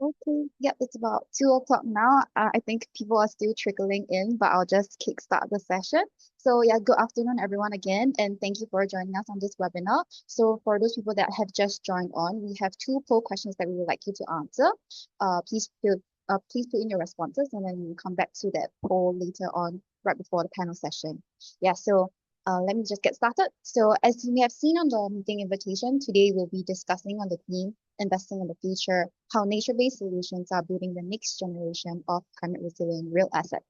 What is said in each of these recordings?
Okay, yep, it's about 2 o'clock now. I think people are still trickling in, but I'll just kickstart the session. So yeah, good afternoon, everyone again, and thank you for joining us on this webinar. So for those people that have just joined on, we have two poll questions that we would like you to answer. Please put in your responses, and then we'll come back to that poll later on, right before the panel session. Yeah, so let me just get started. So as you may have seen on the meeting invitation, today we'll be discussing on the theme investing in the future, how nature-based solutions are building the next generation of climate resilient real assets.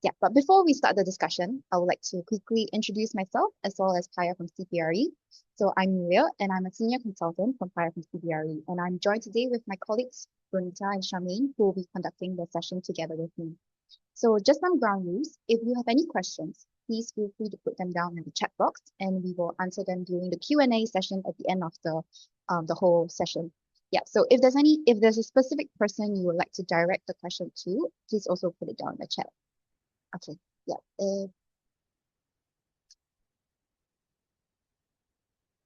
Yeah, but before we start the discussion, I would like to quickly introduce myself as well as Paya from CPRE. So I'm Maria, and I'm a senior consultant from Paya from CPRE, and I'm joined today with my colleagues Bonita and Charmaine, who will be conducting the session together with me. So just some ground rules. If you have any questions, please feel free to put them down in the chat box, and we will answer them during the Q&A session at the end of the whole session. Yeah, so if there's a specific person you would like to direct the question to, please also put it down in the chat. Okay, yeah.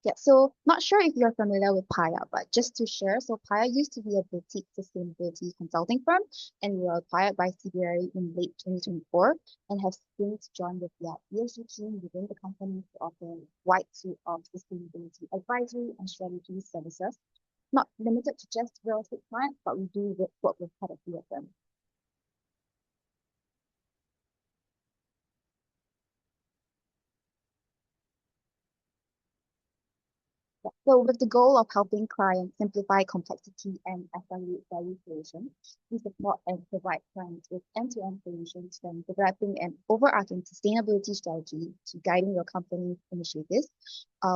Yeah, so not sure if you're familiar with Paya, but just to share, so Paya used to be a boutique sustainability consulting firm, and we were acquired by CBRE in late 2024 and have since joined with the ESG team within the company to offer a wide suite of sustainability advisory and strategy services, not limited to just real estate clients, but we do work with quite a few of them. So with the goal of helping clients simplify complexity and accelerate value creation, we support and provide clients with end-to-end solutions from developing an overarching sustainability strategy to guiding your company's initiatives,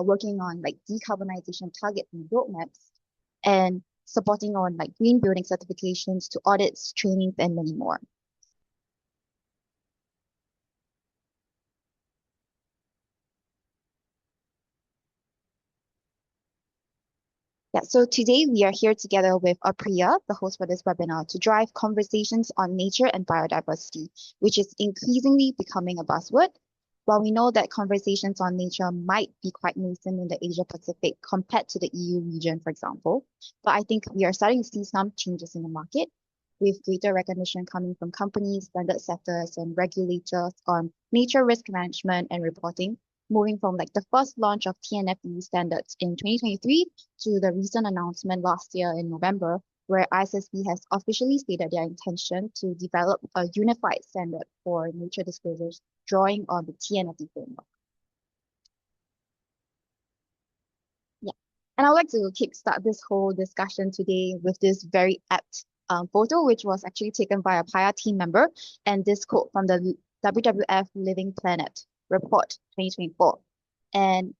working on like decarbonization targets and roadmaps, and supporting on like green building certifications to audits, trainings, and many more. Yeah, so today we are here together with APREA, the host for this webinar, to drive conversations on nature and biodiversity, which is increasingly becoming a buzzword. While we know that conversations on nature might be quite nascent in the Asia Pacific compared to the EU region, for example, but I think we are starting to see some changes in the market, with greater recognition coming from companies, standard setters, and regulators on nature risk management and reporting, moving from like the first launch of TNFD standards in 2023 to the recent announcement last year in November, where ISSB has officially stated their intention to develop a unified standard for nature disclosures, drawing on the TNFD framework. Yeah, and I'd like to kickstart this whole discussion today with this very apt photo, which was actually taken by a Paya team member, and this quote from the WWF Living Planet report 2024. And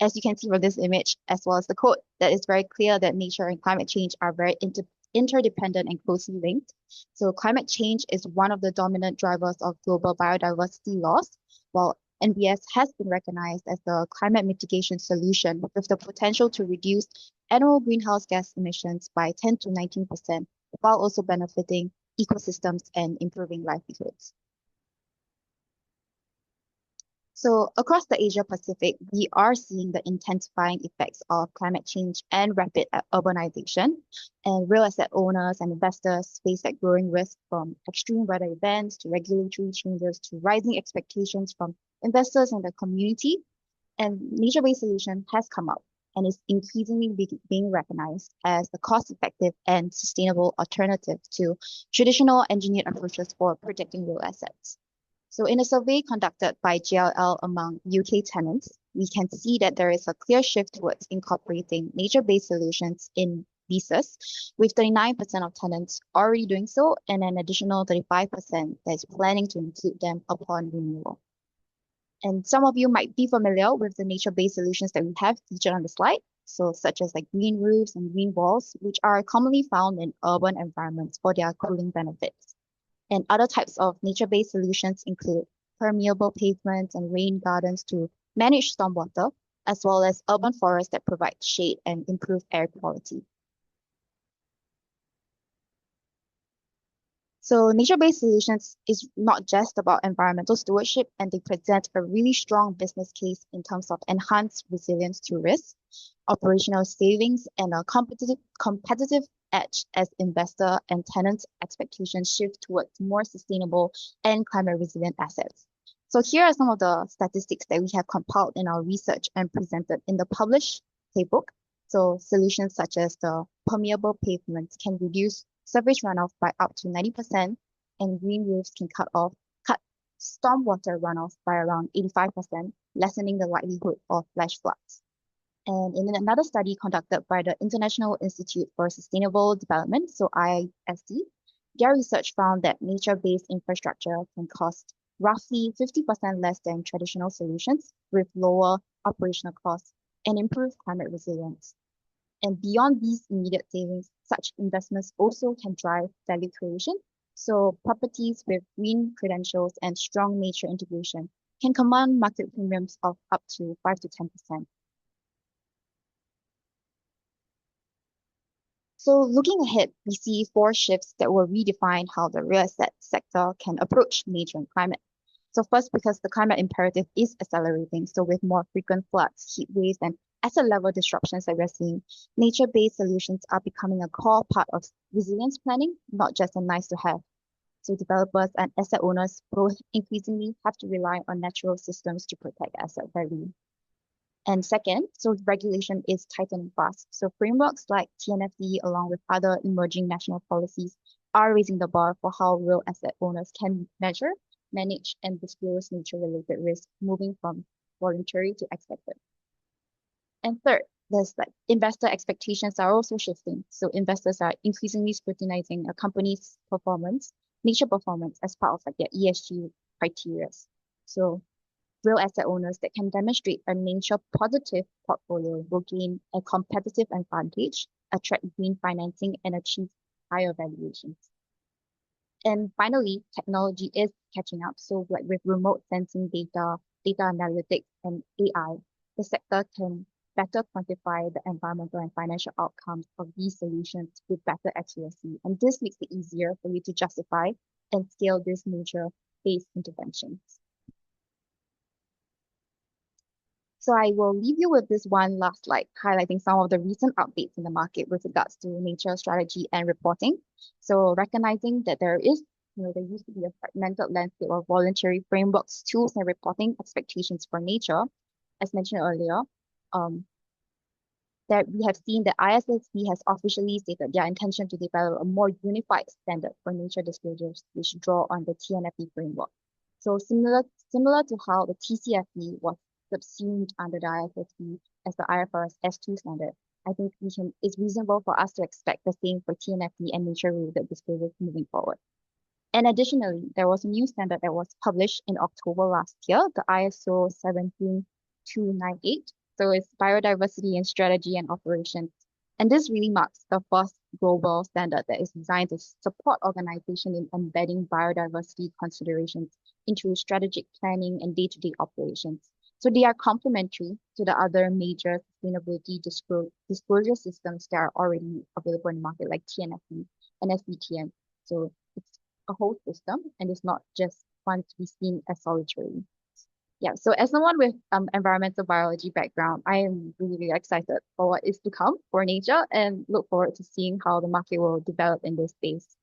as you can see from this image, as well as the quote, that is very clear that nature and climate change are very interdependent and closely linked. So climate change is one of the dominant drivers of global biodiversity loss, while NbS has been recognized as the climate mitigation solution with the potential to reduce annual greenhouse gas emissions by 10 to 19%, while also benefiting ecosystems and improving livelihoods. So across the Asia Pacific, we are seeing the intensifying effects of climate change and rapid urbanization. And real estate owners and investors face that growing risk from extreme weather events to regulatory changes to rising expectations from investors and the community. And nature-based solution has come up and is increasingly being recognized as the cost-effective and sustainable alternative to traditional engineered approaches for protecting real assets. So in a survey conducted by JLL among UK tenants, we can see that there is a clear shift towards incorporating nature-based solutions in leases, with 39% of tenants already doing so and an additional 35% that is planning to include them upon renewal. And some of you might be familiar with the nature-based solutions that we have featured on the slide, so such as like green roofs and green walls, which are commonly found in urban environments for their cooling benefits. And other types of nature-based solutions include permeable pavements and rain gardens to manage stormwater, as well as urban forests that provide shade and improve air quality. So nature-based solutions is not just about environmental stewardship, and they present a really strong business case in terms of enhanced resilience to risk, operational savings, and a competitive edge as investor and tenant expectations shift towards more sustainable and climate resilient assets. So here are some of the statistics that we have compiled in our research and presented in the published playbook. So solutions such as the permeable pavements can reduce surface runoff by up to 90%, and green roofs can cut stormwater runoff by around 85%, lessening the likelihood of flash floods. And in another study conducted by the International Institute for Sustainable Development, so IISD, their research found that nature-based infrastructure can cost roughly 50% less than traditional solutions with lower operational costs and improved climate resilience. And beyond these immediate savings, such investments also can drive value creation. So properties with green credentials and strong nature integration can command market premiums of up to 5 to 10%. So looking ahead, we see four shifts that will redefine how the real estate sector can approach nature and climate. So first, because the climate imperative is accelerating, so with more frequent floods, heat waves, and asset level disruptions that we're seeing, nature-based solutions are becoming a core part of resilience planning, not just a nice to have. So developers and asset owners both increasingly have to rely on natural systems to protect asset value. And second, so regulation is tightening fast. So frameworks like TNFD, along with other emerging national policies, are raising the bar for how real asset owners can measure, manage, and disclose nature-related risk, moving from voluntary to expected. And third, there's like investor expectations are also shifting. So investors are increasingly scrutinizing a company's performance, nature performance, as part of like their ESG criteria. So real asset owners that can demonstrate a nature positive portfolio will gain a competitive advantage, attract green financing, and achieve higher valuations. And finally, technology is catching up. So like with remote sensing data, data analytics, and AI, the sector can better quantify the environmental and financial outcomes of these solutions with better accuracy. And this makes it easier for you to justify and scale these nature-based interventions. So I will leave you with this one last slide, highlighting some of the recent updates in the market with regards to nature strategy and reporting. So recognizing that there used to be a fragmented landscape of voluntary frameworks, tools, and reporting expectations for nature, as mentioned earlier, that we have seen that ISSB has officially stated their intention to develop a more unified standard for nature disclosures, which draw on the TNFD framework. So similar to how the TCFD was subsumed under the ISSB as the IFRS S2 standard, I think it's reasonable for us to expect the same for TNFD and nature-related disclosures moving forward. And additionally, there was a new standard that was published in October last year, the ISO 17298. So it's biodiversity and strategy and operations. And this really marks the first global standard that is designed to support organizations in embedding biodiversity considerations into strategic planning and day-to-day operations. So they are complementary to the other major sustainability disclosure systems that are already available in the market, like TNFD and SBTN. So it's a whole system, and it's not just one to be seen as solitary. Yeah, so as someone with environmental biology background, I am really excited for what is to come for nature and look forward to seeing how the market will develop in this space.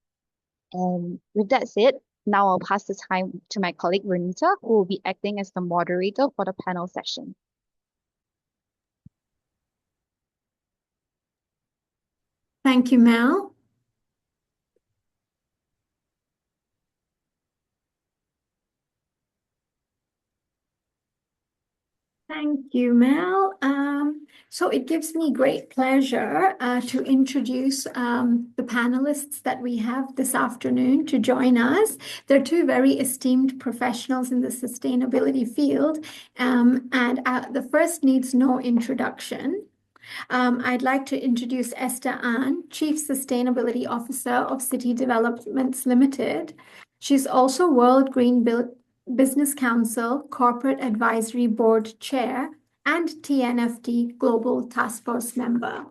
And with that said, now I'll pass the time to my colleague Renita, who will be acting as the moderator for the panel session. Thank you, Mel. Thank you, Mel. So it gives me great pleasure to introduce the panelists that we have this afternoon to join us. They're two very esteemed professionals in the sustainability field, and the first needs no introduction. I'd like to introduce Esther An, Chief Sustainability Officer of City Developments Limited. She's also World Green Business Council Corporate Advisory Board Chair and TNFD Global Task Force member.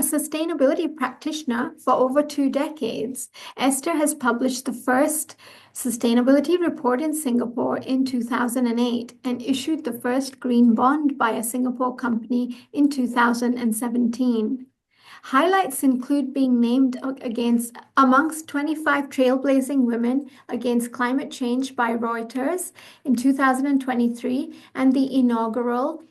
sustainability practitioner for over 2 decades, Esther has published the first sustainability report in Singapore in 2008 and issued the first green bond by a Singapore company in 2017. Highlights include being named amongst 25 trailblazing women against climate change by Reuters in 2023 and the inaugural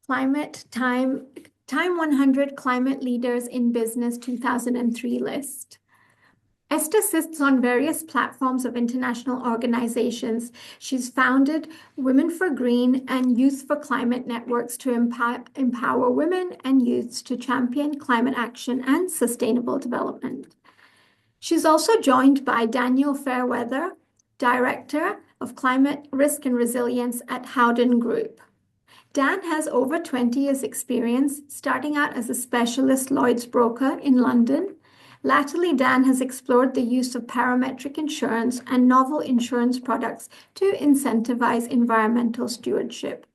Time 100 Climate Leaders in Business 2003 list. Esther sits on various platforms of international organizations. She's founded Women for Green and Youth for Climate networks to empower women and youths to champion climate action and sustainable development. She's also joined by Daniel Fairweather, Director of Climate Risk and Resilience at Howden Group. Dan has over 20 years' experience, starting out as a specialist Lloyd's broker in London. Latterly, Dan has explored the use of parametric insurance and novel insurance products to incentivize environmental stewardship.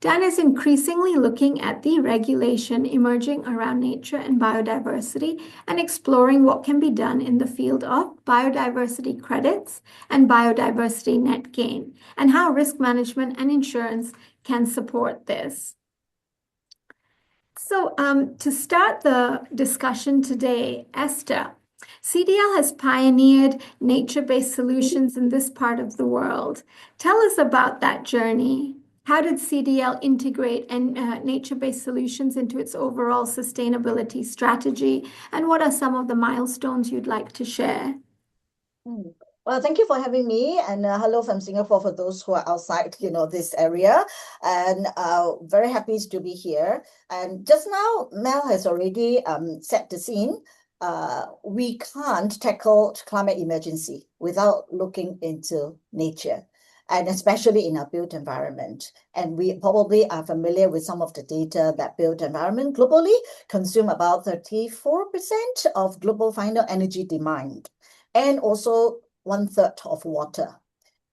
Dan is increasingly looking at the regulation emerging around nature and biodiversity and exploring what can be done in the field of biodiversity credits and biodiversity net gain, and how risk management and insurance can support this. So to start the discussion today, Esther, CDL has pioneered nature-based solutions in this part of the world. Tell us about that journey. How did CDL integrate nature-based solutions into its overall sustainability strategy? And what are some of the milestones you'd like to share? Well, thank you for having me, and hello from Singapore for those who are outside, this area. And very happy to be here. And just now, Mel has already set the scene. We can't tackle climate emergency without looking into nature, and especially in our built environment. And we probably are familiar with some of the data that built environment globally consume about 34% of global final energy demand, and also 1/3 of water.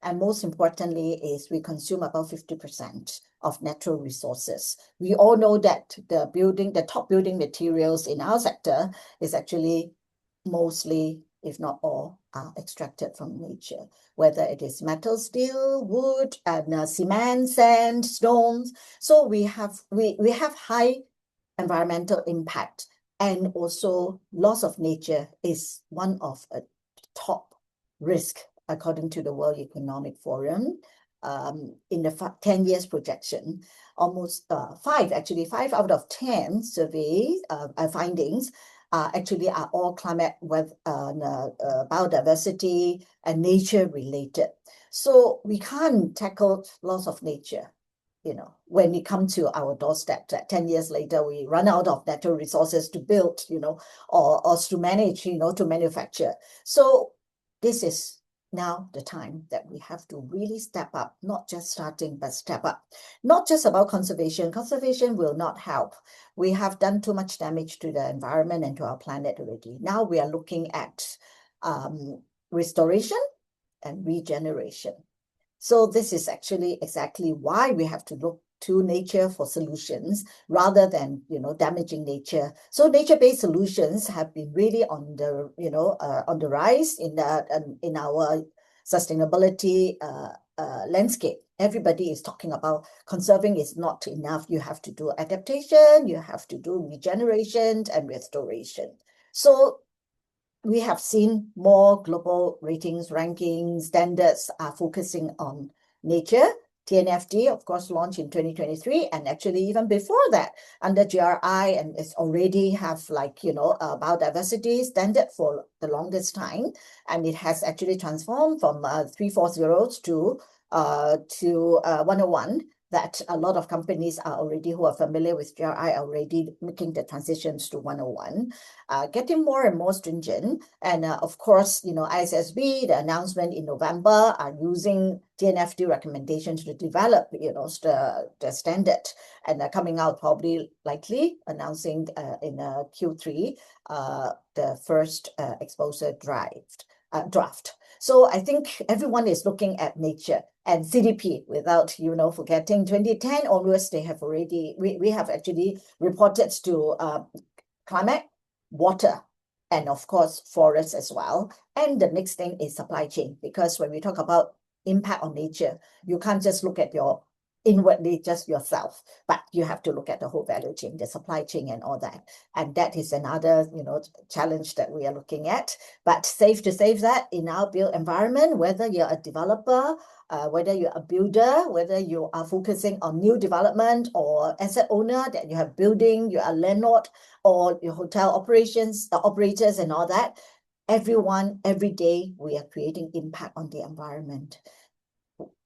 And most importantly is we consume about 50% of natural resources. We all know that the top building materials in our sector is actually mostly, if not all, are extracted from nature, whether it is metal, steel, wood, and cement, sand, stones. So we have high environmental impact, and also loss of nature is one of a top risk according to the World Economic Forum. In the 10 years projection, almost five out of 10 survey findings actually are all climate with biodiversity and nature related. So we can't tackle loss of nature, when we come to our doorstep. 10 years later, we run out of natural resources to build, or to manage, to manufacture. So this is now the time that we have to really step up, not just starting, but step up. Not just about conservation. Conservation will not help. We have done too much damage to the environment and to our planet already. Now we are looking at restoration and regeneration. So this is actually exactly why we have to look to nature for solutions rather than damaging nature. So nature-based solutions have been really on the rise in our sustainability landscape. Everybody is talking about conserving is not enough. You have to do adaptation, you have to do regeneration and restoration. So we have seen more global ratings, rankings, standards are focusing on nature. TNFD, of course, launched in 2023, and actually even before that, under GRI, and it's already have biodiversity standard for the longest time, and it has actually transformed from 340 to 101. That a lot of companies are already, who are familiar with GRI, are already making the transitions to 101, getting more and more stringent. And of course, ISSB, the announcement in November, are using TNFD recommendations to develop, the standard, and coming out probably likely announcing in Q3 the first exposure draft. So I think everyone is looking at nature. And CDP, without forgetting, 2010 onwards, they have already we have actually reported to climate, water, and of course, forests as well. And the next thing is supply chain, because when we talk about impact on nature, you can't just look at your inwardly just yourself, but you have to look at the whole value chain, the supply chain and all that. And that is another, challenge that we are looking at. But safe to say that in our built environment, whether you're a developer, whether you're a builder, whether you are focusing on new development or asset owner, that you have building, you're a landlord, or your hotel operations, the operators and all that, everyone, every day, we are creating impact on the environment.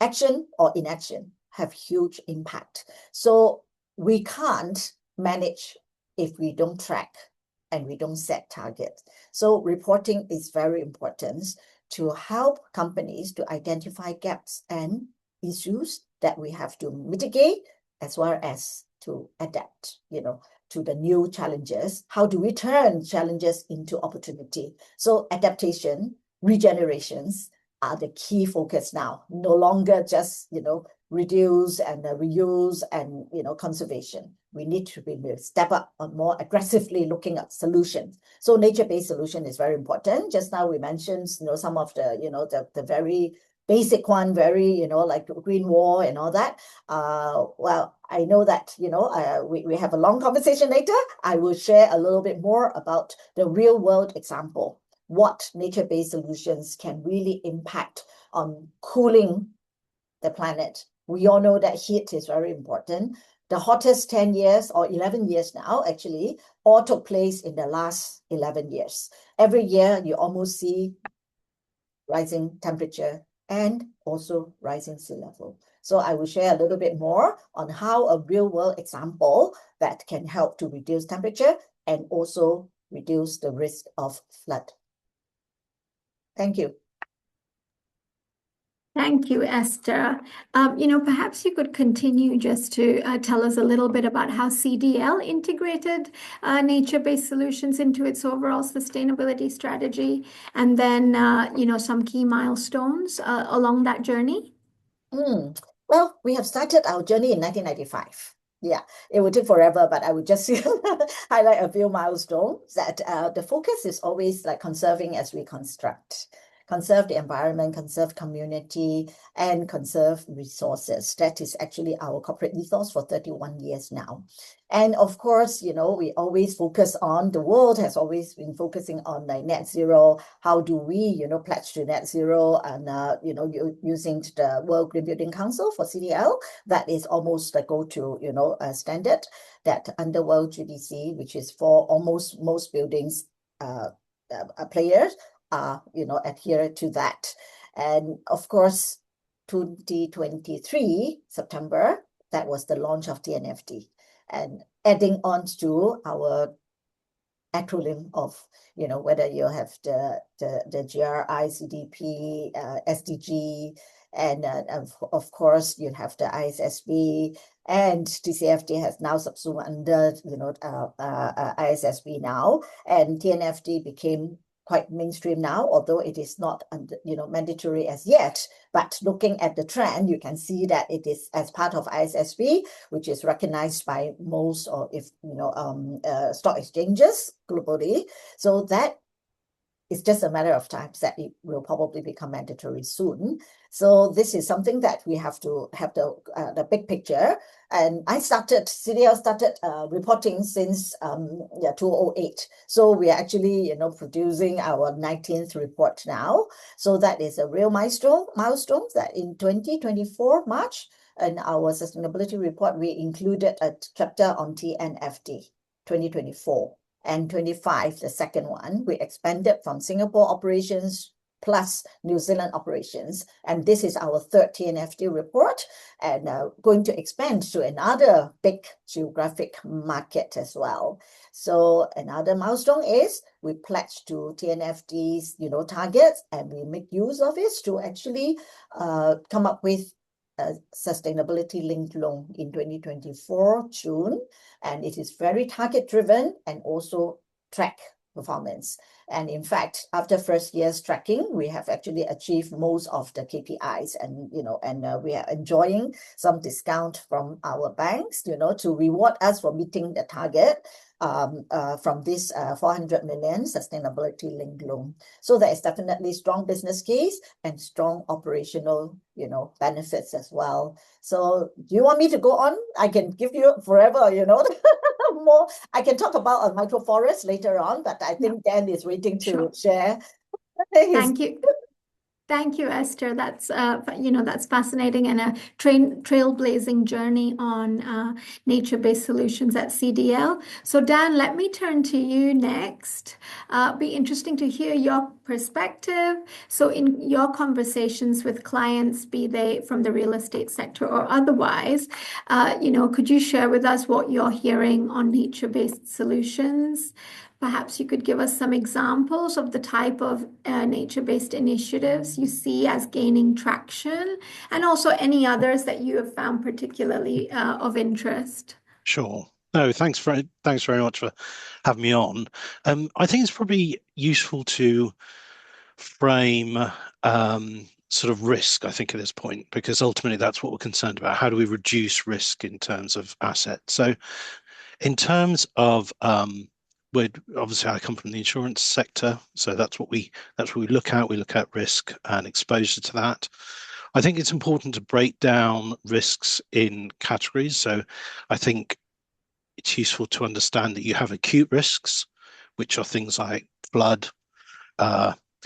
Action or inaction have huge impact. So we can't manage if we don't track and we don't set targets. So reporting is very important to help companies to identify gaps and issues that we have to mitigate, as well as to adapt, to the new challenges. How do we turn challenges into opportunity? So adaptation, regenerations are the key focus now. No longer just, reduce and reuse and, conservation. We need to step up on more aggressively looking at solutions. So nature-based solution is very important. Just now we mentioned, some of the, the very basic one, very, like green wall and all that. Well, I know that, we have a long conversation later. I will share a little bit more about the real world example, what nature-based solutions can really impact on cooling the planet. We all know that heat is very important. The hottest 10 years or 11 years now, actually, all took place in the last 11 years. Every year, you almost see rising temperature and also rising sea level. So I will share a little bit more on how a real-world example that can help to reduce temperature and also reduce the risk of flood. Thank you. Thank you, Esther. Perhaps you could continue just to tell us a little bit about how CDL integrated nature-based solutions into its overall sustainability strategy, and then, some key milestones along that journey. Well, we have started our journey in 1995. Yeah, it would take forever, but I would just highlight a few milestones that the focus is always like conserving as we construct. Conserve the environment, conserve community, and conserve resources. That is actually our corporate ethos for 31 years now. And of course, we always focus on, the world has always been focusing on like net zero. How do we, pledge to net zero and, using the World Green Building Council for CDL, that is almost the go-to, standard that under World GBC, which is for almost most buildings, players, adhere to that. And of course, 2023, September, that was the launch of TNFD. And adding on to our acronym of, whether you have the GRI, CDP, SDG, and of course, you have the ISSB, and TCFD has now subsumed under, ISSB now, and TNFD became quite mainstream now, although it is not, mandatory as yet. But looking at the trend, you can see that it is as part of ISSB, which is recognized by most, or if stock exchanges globally. So that it's just a matter of time that it will probably become mandatory soon. So this is something that we have to have the big picture. And CDL started reporting since 2008. So we are actually, producing our 19th report now. So that is a real milestone that in 2024 March, in our sustainability report, we included a chapter on TNFD 2024. And 25, the second one, we expanded from Singapore operations plus New Zealand operations. And this is our third TNFD report, and going to expand to another big geographic market as well. So another milestone is we pledge to TNFD's, targets, and we make use of it to actually come up with a sustainability-linked loan in 2024, June. And it is very target-driven and also track performance. And in fact, after first year's tracking, we have actually achieved most of the KPIs, and we are enjoying some discount from our banks, to reward us for meeting the target. from this 400 million sustainability linked loan. So there is definitely strong business case and strong operational, benefits as well. So do you want me to go on? I can give you forever, more. I can talk about a microforest later on, but I think Dan is waiting to share his. Thank you. Thank you, Esther. That's that's fascinating and a trailblazing journey on nature-based solutions at CDL. So Dan, let me turn to you next. Be interesting to hear your perspective. So in your conversations with clients, be they from the real estate sector or otherwise, could you share with us what you're hearing on nature-based solutions? Perhaps you could give us some examples of the type of nature-based initiatives you see as gaining traction, and also any others that you have found particularly of interest. Sure. No, thanks very much for having me on. I think it's probably useful to frame sort of risk, I think, at this point, because ultimately that's what we're concerned about. How do we reduce risk in terms of assets? So in terms of obviously I come from the insurance sector, so that's what we look at. We look at risk and exposure to that. I think it's important to break down risks in categories. So I think it's useful to understand that you have acute risks, which are things like flood,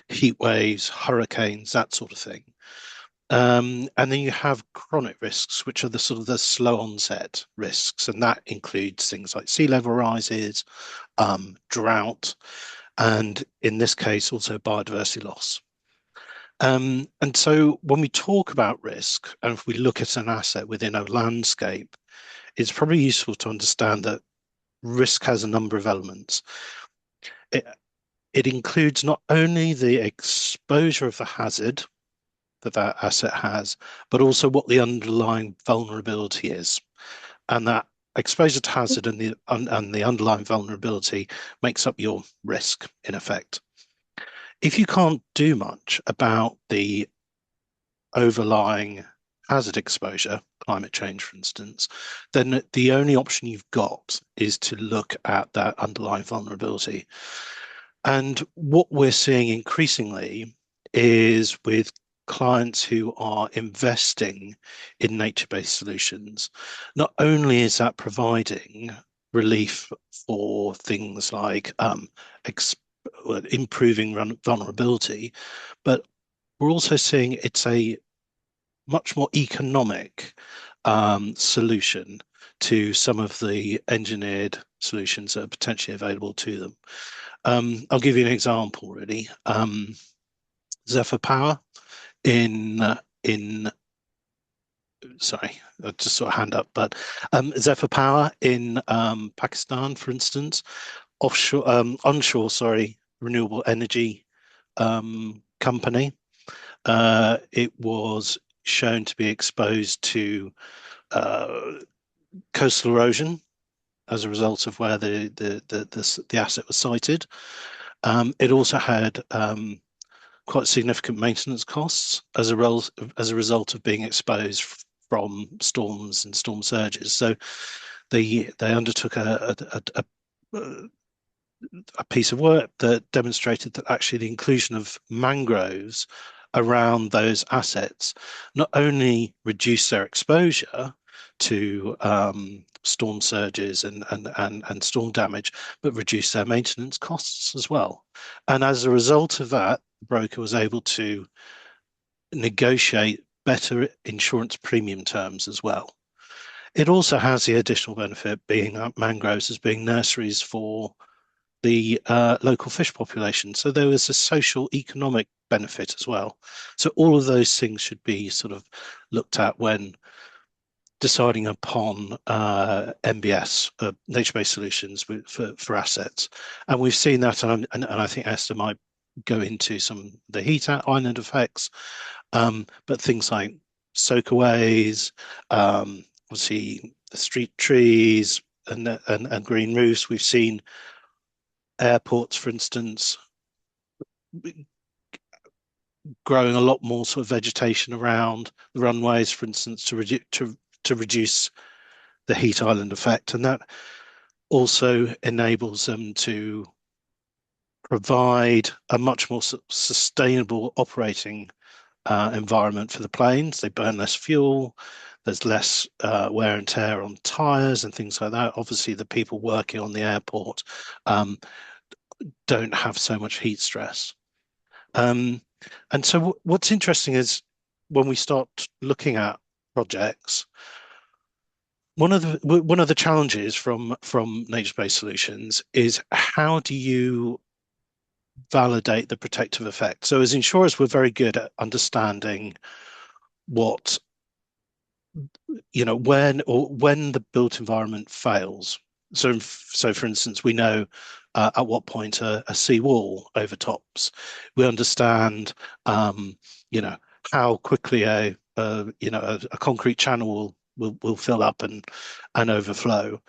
heat waves, hurricanes, that sort of thing. And then you have chronic risks, which are the sort of the slow onset risks, and that includes things like sea level rises, drought, and in this case also biodiversity loss. And so when we talk about risk, and if we look at an asset within a landscape, it's probably useful to understand that risk has a number of elements. It includes not only the exposure of the hazard that asset has, but also what the underlying vulnerability is. And that exposure to hazard and the underlying vulnerability makes up your risk, in effect. If you can't do much about the overlying hazard exposure, climate change, for instance, then the only option you've got is to look at that underlying vulnerability. And what we're seeing increasingly is with clients who are investing in nature-based solutions, not only is that providing relief for things like improving vulnerability, but we're also seeing it's a much more economic solution to some of the engineered solutions that are potentially available to them. I'll give you an example, really. Zephyr Power sorry, I just saw a hand up, but Zephyr Power in Pakistan, for instance, onshore, renewable energy company. It was shown to be exposed to coastal erosion as a result of where the asset was sited. It also had quite significant maintenance costs as a result of being exposed from storms and storm surges. So they undertook a piece of work that demonstrated that actually the inclusion of mangroves around those assets not only reduced their exposure to storm surges and storm damage, but reduced their maintenance costs as well. And as a result of that, the broker was able to negotiate better insurance premium terms as well. It also has the additional benefit being mangroves as being nurseries for the local fish population. So there was a social economic benefit as well. So all of those things should be sort of looked at when deciding upon NbS, nature-based solutions for assets. And we've seen that, and I think Esther might go into some of the heat island effects, but things like soakaways, obviously the street trees and green roofs. We've seen airports, for instance, growing a lot more sort of vegetation around the runways, for instance, to reduce the heat island effect. And that also enables them to provide a much more sustainable operating environment for the planes. They burn less fuel. There's less wear and tear on tyres and things like that. Obviously, the people working on the airport don't have so much heat stress. And so what's interesting is when we start looking at projects, one of the challenges from nature-based solutions is how do you validate the protective effect? So as insurers, we're very good at understanding what, when the built environment fails. So for instance, we know at what point a seawall overtops. We understand, how quickly a concrete channel will fill up and overflow.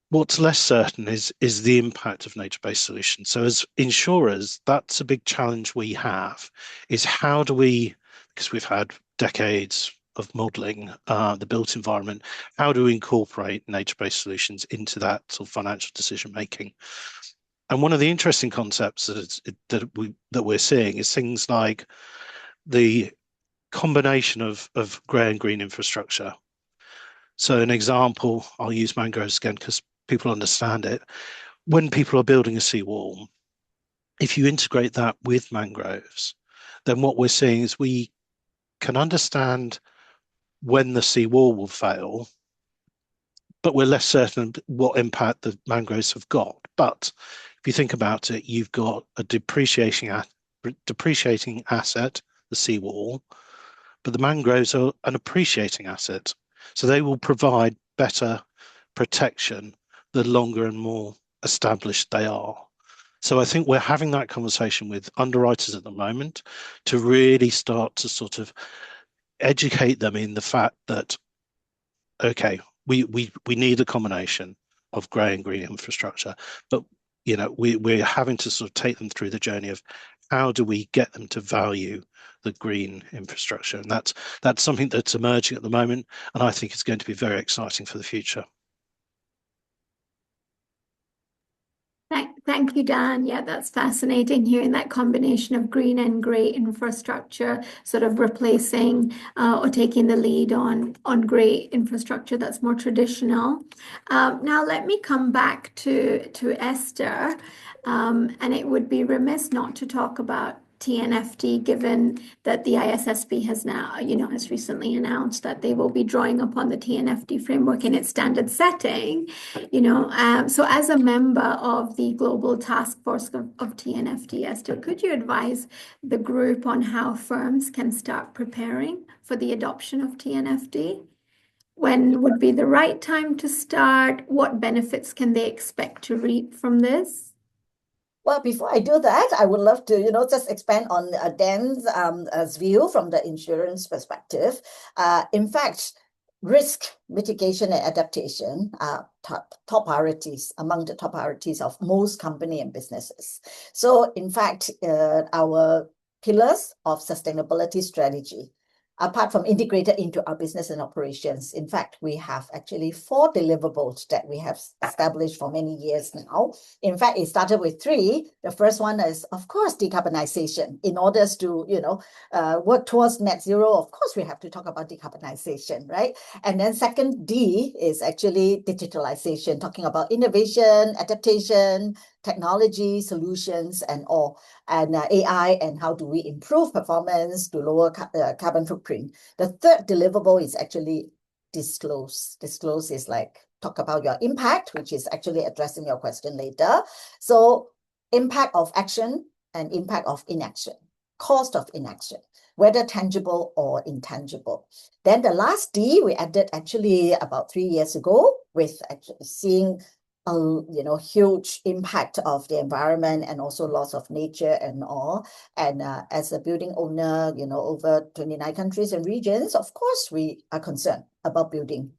What's less certain is the impact of nature-based solutions. So as insurers, that's a big challenge we have, is how do we, because we've had decades of modeling the built environment, how do we incorporate nature-based solutions into that sort of financial decision making? And one of the interesting concepts that we're seeing is things like the combination of grey and green infrastructure. So an example, I'll use mangroves again because people understand it. When people are building a seawall, if you integrate that with mangroves, then what we're seeing is we can understand when the seawall will fail, but we're less certain what impact the mangroves have got. But if you think about it, you've got a depreciating asset, the seawall, but the mangroves are an appreciating asset. So they will provide better protection the longer and more established they are. So I think we're having that conversation with underwriters at the moment to really start to sort of educate them in the fact that, okay, we need a combination of grey and green infrastructure, but we're having to sort of take them through the journey of how do we get them to value the green infrastructure, and that's something that's emerging at the moment, and I think it's going to be very exciting for the future. Thank you, Dan. Yeah, that's fascinating hearing that combination of green and grey infrastructure sort of replacing or taking the lead on grey infrastructure that's more traditional. Now, let me come back to Esther, and it would be remiss not to talk about TNFD, given that the ISSB has now, has recently announced that they will be drawing upon the TNFD framework in its standard setting, so as a member of the Global Task Force of TNFD, Esther, could you advise the group on how firms can start preparing for the adoption of TNFD? When would be the right time to start? What benefits can they expect to reap from this? Well, before I do that, I would love to, just expand on Dan's view from the insurance perspective. In fact, risk mitigation and adaptation are top priorities, among the top priorities of most company and businesses. So, in fact, our pillars of sustainability strategy, apart from integrated into our business and operations, in fact, we have actually 4 deliverables that we have established for many years now. In fact, it started with 3. The first one is, of course, decarbonization. In order to, work towards net zero, of course, we have to talk about decarbonization, right? And then second D is actually digitalization, talking about innovation, adaptation, technology, solutions, and all, and AI, and how do we improve performance to lower carbon footprint. The third deliverable is actually disclose. Disclose is like talk about your impact, which is actually addressing your question later. So impact of action and impact of inaction, cost of inaction, whether tangible or intangible. Then the last D we added actually about 3 years ago with actually seeing huge impact of the environment and also loss of nature and all. And as a building owner, over 29 countries and regions, of course, we are concerned about building,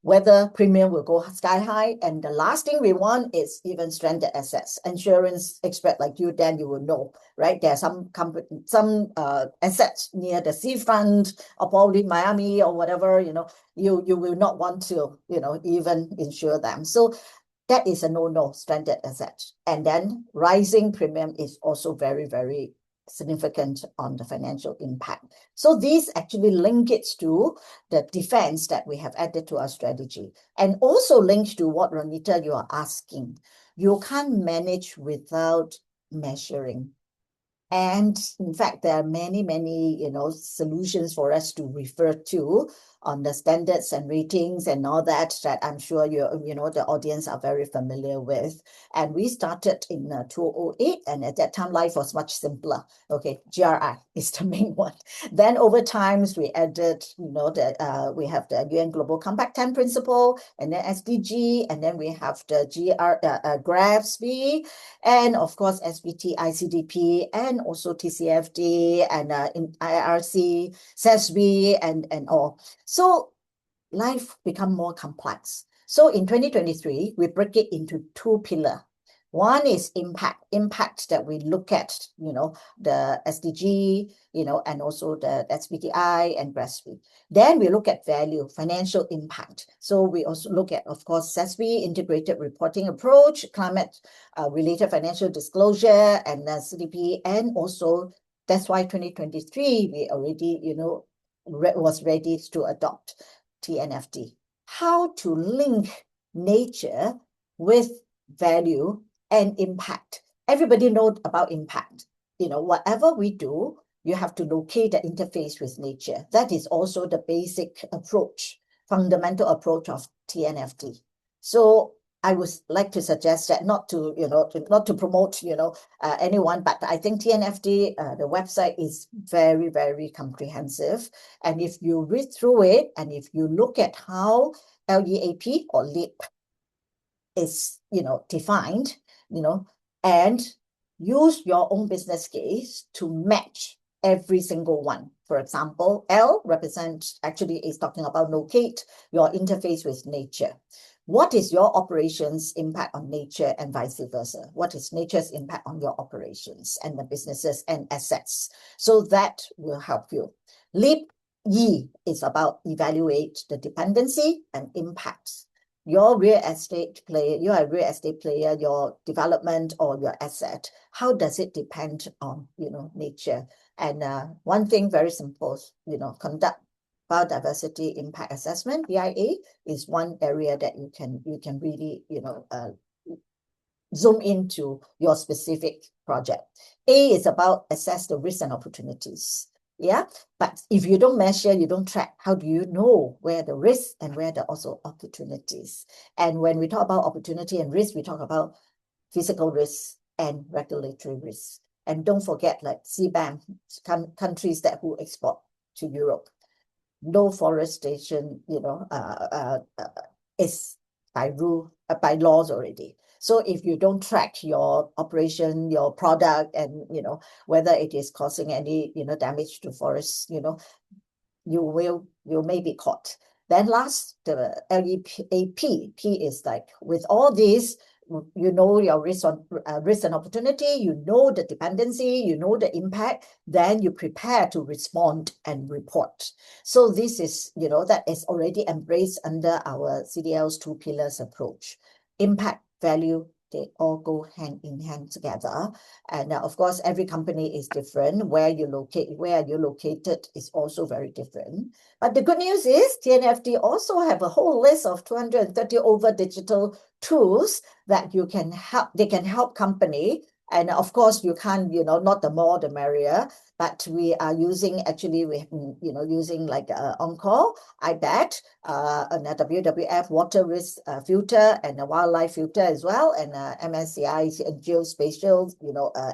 whether premium will go sky high. And the last thing we want is even stranded assets. Insurance expert like you, Dan, you will know, right? There are some assets near the seafront or probably Miami or whatever, you will not want to, even insure them. So that is a no-no stranded asset. And then rising premium is also very, very significant on the financial impact. So these actually link it to the defense that we have added to our strategy, and also linked to what, Ronita, you are asking. You can't manage without measuring. And in fact, there are many, many, solutions for us to refer to on the standards and ratings and all that I'm sure the audience are very familiar with. And we started in 2008, and at that time, life was much simpler. Okay, GRI is the main one. Then over times, we added, we have the UN Global Compact 10 principle, and then SDG, and then we have the GRAFSB, and of course, SBT, ICDP, and also TCFD, and in IRC, SASB, and all. So life become more complex. So in 2023, we break it into two pillars. One is impact that we look at, the SDG, and also the SBTI and GRASB. Then we look at value, financial impact. So we also look at, of course, SASB, integrated reporting approach, climate related financial disclosure, and CDP, and also that's why 2023, we already, was ready to adopt TNFD. How to link nature with value and impact. Everybody knows about impact. Whatever we do, you have to locate the interface with nature. That is also the basic approach, fundamental approach of TNFD. So I would like to suggest that not to promote, anyone, but I think TNFD, the website is very, very comprehensive. And if you read through it, and if you look at how LEAP or LEAP is, defined, and use your own business case to match every single one. For example, L actually is talking about locate your interface with nature. What is your operations impact on nature and vice versa? What is nature's impact on your operations and the businesses and assets? So that will help you. LEAP E is about evaluate the dependency and impacts. You're a real estate player, your development or your asset, how does it depend on, nature? And one thing very simple, conduct biodiversity impact assessment, BIA, is one area that you can really, zoom into your specific project. A is about assess the risks and opportunities. Yeah, but if you don't measure, you don't track, how do you know where the risks and where the also opportunities? And when we talk about opportunity and risk, we talk about physical risks and regulatory risks. And don't forget, like CBAM, countries who export to Europe, no forestation, is by laws already. So if you don't track your operation, your product, and whether it is causing any damage to forests, you may be caught. Then last, the LEAP. P is like, with all these, your risk and opportunity, the dependency, the impact, then you prepare to respond and report. So this is, that is already embraced under our CDL's two pillars approach. Impact, value, they all go hand in hand together. And of course, every company is different. Where you're located is also very different. But the good news is TNFD also have a whole list of 230 over digital tools that they can help company. And of course, you can't, not the more the merrier, but we are using, using like Encore, IBAT, and a WWF water risk filter, and a wildlife filter as well, and MSCI and geospatial,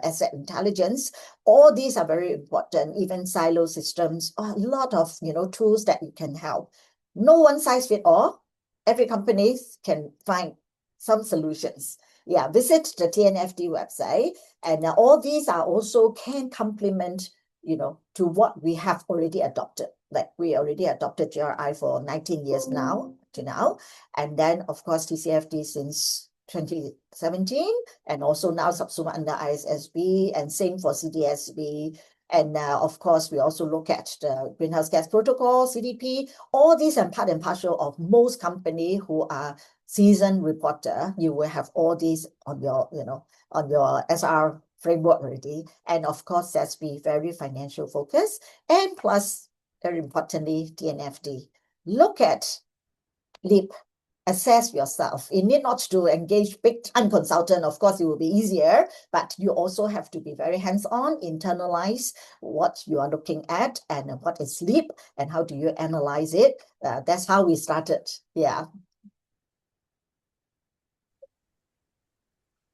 asset intelligence. All these are very important, even silo systems, a lot of, tools that you can help. No one size fit all. Every company can find some solutions. Yeah, visit the TNFD website, and all these are also can complement, to what we have already adopted. Like we already adopted GRI for 19 years now, and then of course TCFD since 2017, and also now subsumed under ISSB, and same for CDSB, And of course, we also look at the greenhouse gas protocol, CDP. All these are part and parcel of most companies who are seasoned reporter. You will have all these on your, on your SR framework already. And of course, that's be very financial focused. And plus, very importantly, TNFD. Look at LEAP. Assess yourself. You need not to engage big-time consultant. Of course, it will be easier, but you also have to be very hands-on, internalize what you are looking at and what is sleep and how do you analyze it. That's how we started. Yeah.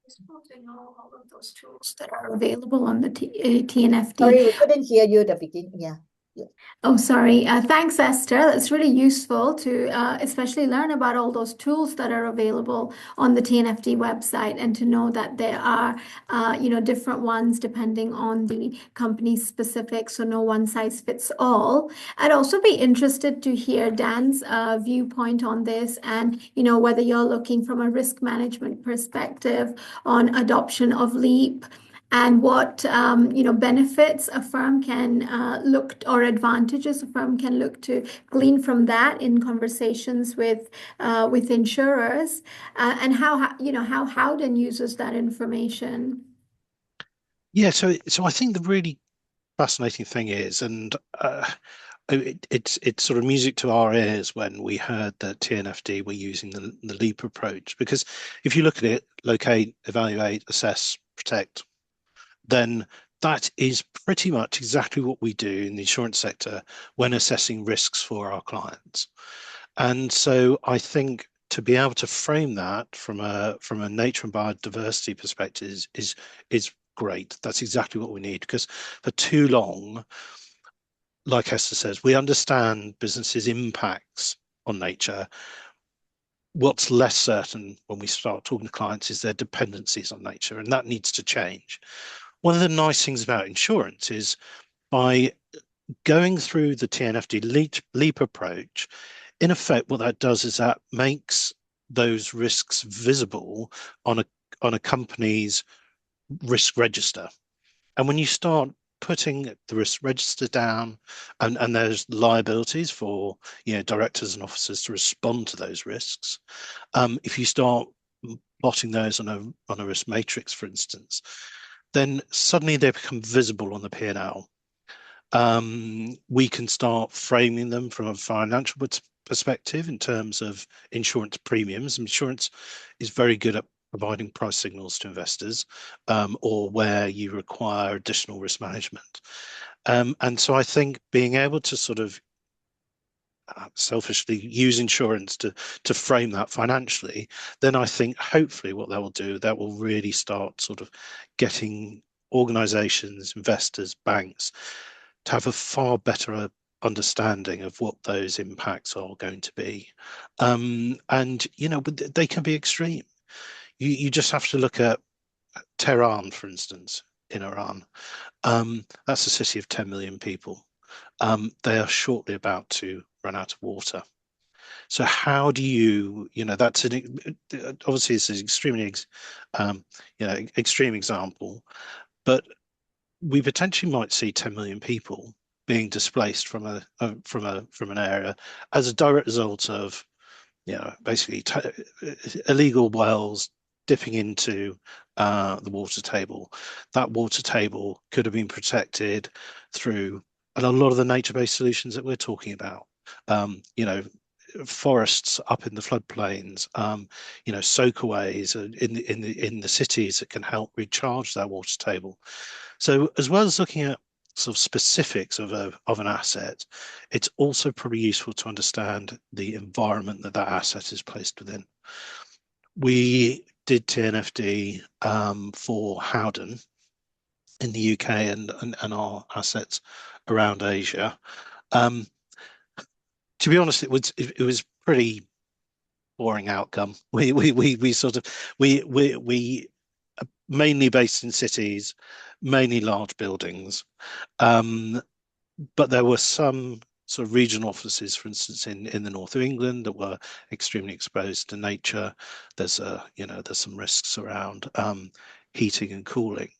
To know all of those tools that are available on the TNFD. Sorry, we couldn't hear you at the beginning. Yeah. Oh, sorry. Thanks, Esther. It's really useful to especially learn about all those tools that are available on the TNFD website and to know that there are, different ones depending on the company specific. So no one size fits all. I'd also be interested to hear Dan's viewpoint on this and, whether you're looking from a risk management perspective on adoption of LEAP and what benefits a firm can or advantages a firm can look to glean from that in conversations with insurers, and how Howden uses that information. Yeah, so I think the really fascinating thing is, and it's sort of music to our ears when we heard that TNFD were using the LEAP approach, because if you look at it, locate, evaluate, assess, protect, then that is pretty much exactly what we do in the insurance sector when assessing risks for our clients. And so I think to be able to frame that from a nature and biodiversity perspective is great. That's exactly what we need, because for too long, like Esther says, we understand businesses' impacts on nature. What's less certain when we start talking to clients is their dependencies on nature, and that needs to change. One of the nice things about insurance is by going through the TNFD LEAP approach, in effect, what that does is that makes those risks visible on a company's risk register. And when you start putting the risk register down, and there's liabilities for directors and officers to respond to those risks, if you start plotting those on a risk matrix, for instance, then suddenly they become visible on the P&L. We can start framing them from a financial perspective in terms of insurance premiums. Insurance is very good at providing price signals to investors, or where you require additional risk management. And so I think being able to sort of selfishly use insurance to frame that financially, then I think hopefully what that will do, that will really start sort of getting organizations, investors, banks to have a far better understanding of what those impacts are going to be. And they can be extreme. You just have to look at Tehran, for instance, in Iran. That's a city of 10 million people. They are shortly about to run out of water. So how do that's obviously it's an extremely extreme example, but we potentially might see 10 million people being displaced from an area as a direct result of basically illegal wells dipping into the water table. That water table could have been protected through a lot of the nature-based solutions that we're talking about. Forests up in the floodplains, soakaways in the cities that can help recharge that water table. So as well as looking at sort of specifics of an asset, it's also probably useful to understand the environment that asset is placed within. We did TNFD for Howden in the UK and our assets around Asia. To be honest, it was pretty boring outcome. We mainly based in cities, mainly large buildings, but there were some sort of regional offices, for instance, in the north of England that were extremely exposed to nature. There's some risks around heating and cooling.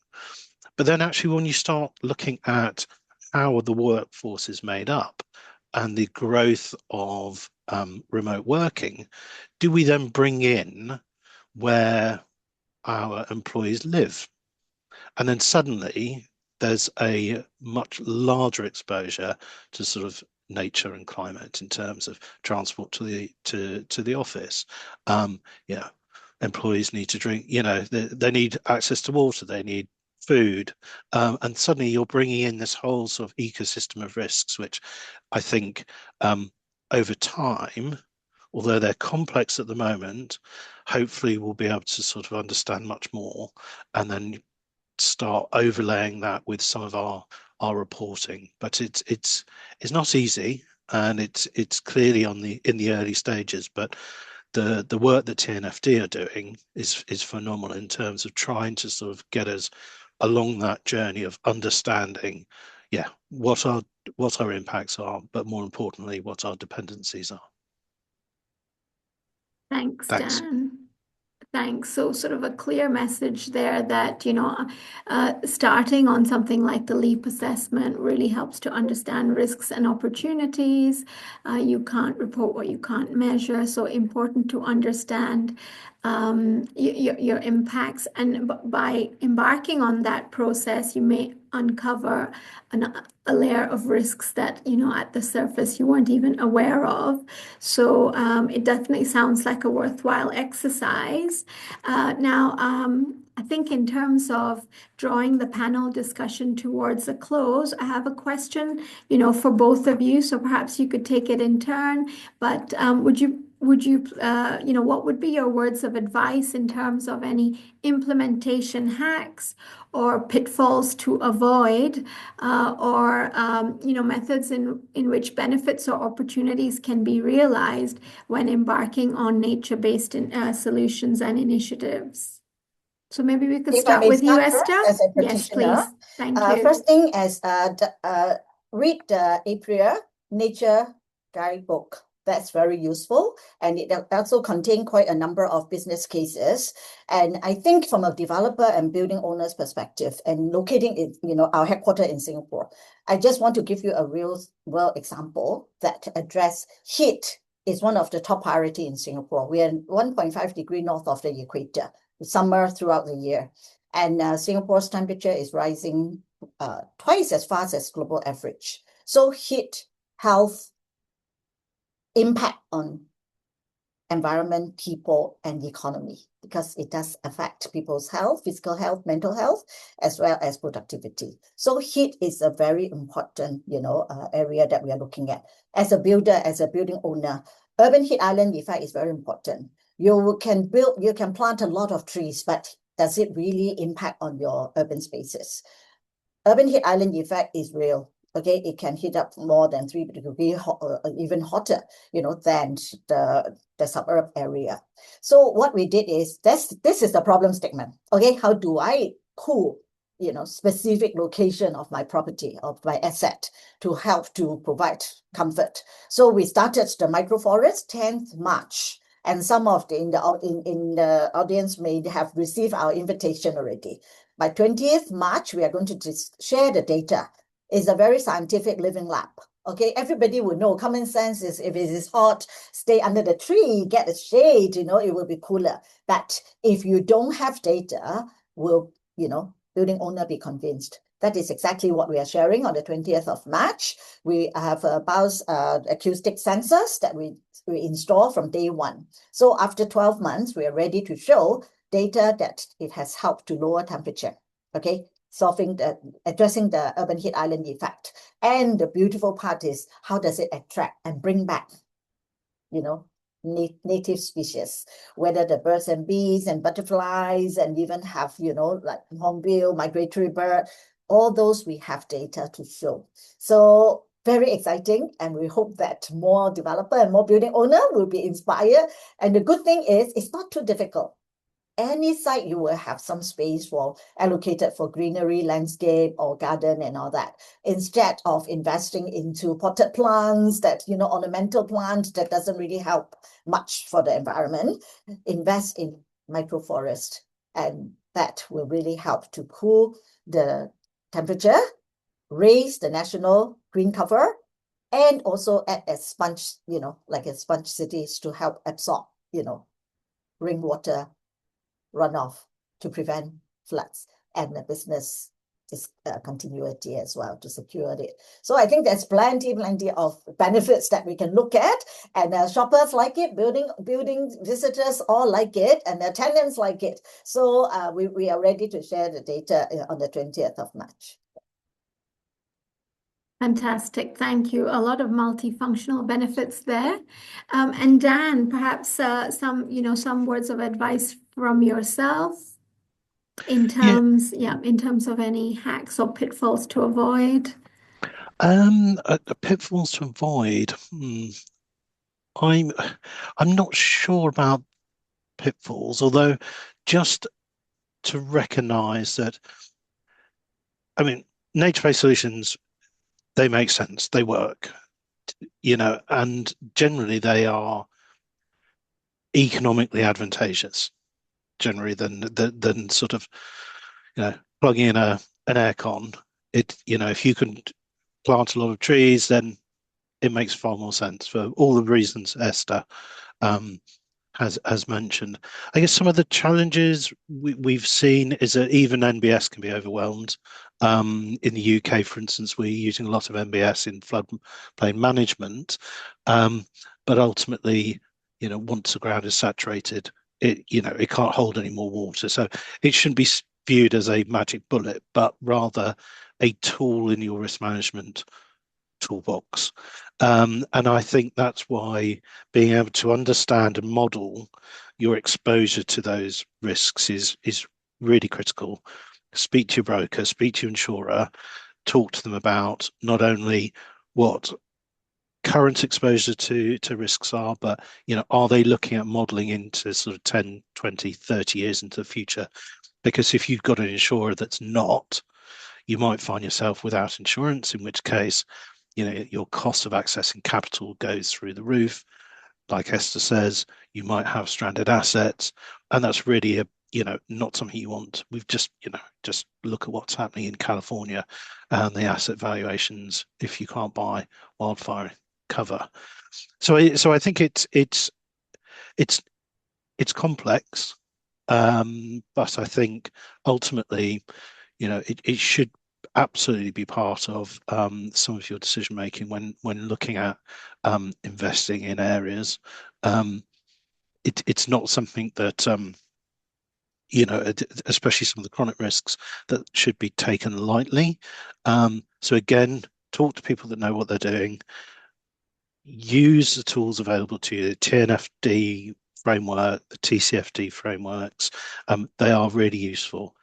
But then actually when you start looking at how the workforce is made up and the growth of remote working, do we then bring in where our employees live? And then suddenly there's a much larger exposure to sort of nature and climate in terms of transport to the office. Yeah, employees need to drink, they need access to water, they need food, and suddenly you're bringing in this whole sort of ecosystem of risks, which I think over time, although they're complex at the moment, hopefully we'll be able to sort of understand much more and then start overlaying that with some of our reporting. But it's not easy, and it's clearly in the early stages. But the work that TNFD are doing is phenomenal in terms of trying to sort of get us along that journey of understanding, yeah, what our impacts are, but more importantly, what our dependencies are. Thanks, Thanks. Dan. Thanks. So sort of a clear message there that, starting on something like the LEAP assessment really helps to understand risks and opportunities. You can't report what you can't measure. So important to understand your impacts. And by embarking on that process, you may uncover a layer of risks that, at the surface you weren't even aware of. So it definitely sounds like a worthwhile exercise. Now, I think in terms of drawing the panel discussion towards a close, I have a question, for both of you. So perhaps you could take it in turn, but would you, what would be your words of advice in terms of any implementation hacks or pitfalls to avoid, or methods in which benefits or opportunities can be realized when embarking on nature-based solutions and initiatives? So maybe we could If I start may with you, start first Esther. as a Yes, practitioner. please. Thank you. First thing is read the APREA Nature Guidebook. That's very useful, and it also contains quite a number of business cases. And I think from a developer and building owner's perspective, and locating in, our headquarters in Singapore, I just want to give you a real world example that address heat is one of the top priority in Singapore. We are 1.5 degrees north of the equator, summer throughout the year, and Singapore's temperature is rising twice as fast as global average. So heat, health, impact on environment, people, and economy, because it does affect people's health, physical health, mental health, as well as productivity. So heat is a very important, area that we are looking at. As a builder, as a building owner, urban heat island effect is very important. You can plant a lot of trees, but does it really impact on your urban spaces? Urban heat island effect is real. Okay, it can heat up more than 3 degrees, even hotter, than the suburb area. So what we did is this is the problem statement. Okay, how do I cool, specific location of my property, of my asset, to help to provide comfort? So we started the microforest 10th March. And some of in the audience may have received our invitation already. By 20th March, we are going to share the data. It's a very scientific living lab. Okay, everybody will know. Common sense is if it is hot, stay under the tree, get the shade, it will be cooler. But if you don't have data, will, building owner be convinced? That is exactly what we are sharing on the 20th of March. We have about acoustic sensors that we install from day one. So after 12 months, we are ready to show data that it has helped to lower temperature. Okay, addressing the urban heat island effect. And the beautiful part is, how does it attract and bring back, native species, whether the birds and bees and butterflies, and even have, like hornbill, migratory bird, all those we have data to show. So very exciting, and we hope that more developer and more building owner will be inspired. And the good thing is, it's not too difficult. Any site you will have some space allocated for greenery, landscape, or garden and all that. Instead of investing into potted plants, that, ornamental plants that doesn't really help much for the environment, invest in microforest and that will really help to cool the temperature, raise the national green cover, and also act as sponge, like a sponge cities to help absorb, rainwater runoff to prevent floods and the business continuity as well to secure it. So I think there's plenty of benefits that we can look at, and shoppers like it, building visitors all like it, and the tenants like it. So we are ready to share the data on the 20th of March. Fantastic. Thank you. A lot of multifunctional benefits there. And Dan, perhaps some words of advice from yourself in terms of any hacks or pitfalls to avoid. Pitfalls to avoid. I'm not sure about pitfalls, although just to recognise that, I mean, nature-based solutions, they make sense, they work, and generally they are economically advantageous, generally than sort of, plugging in an aircon. If you can plant a lot of trees, then it makes far more sense for all the reasons Esther has mentioned. I guess some of the challenges we've seen is that even NbS can be overwhelmed. In the UK, for instance, we're using a lot of NbS in floodplain management, but ultimately, once the ground is saturated, it can't hold any more water. So it shouldn't be viewed as a magic bullet, but rather a tool in your risk management toolbox. And I think that's why being able to understand and model your exposure to those risks is really critical. Speak to your broker, speak to your insurer, talk to them about not only what current exposure to risks are, but are they looking at modeling into sort of 10, 20, 30 years into the future? Because if you've got an insurer that's not, you might find yourself without insurance, in which case your cost of accessing capital goes through the roof. Like Esther says, you might have stranded assets, and that's really not something you want. We've just look at what's happening in California and the asset valuations if you can't buy wildfire cover. So I think it's complex, but I think ultimately, it should absolutely be part of some of your decision making when looking at investing in areas. It's not something that especially some of the chronic risks, that should be taken lightly. So again, talk to people that know what they're doing. Use the tools available to you, the TNFD framework, the TCFD frameworks. They are really useful,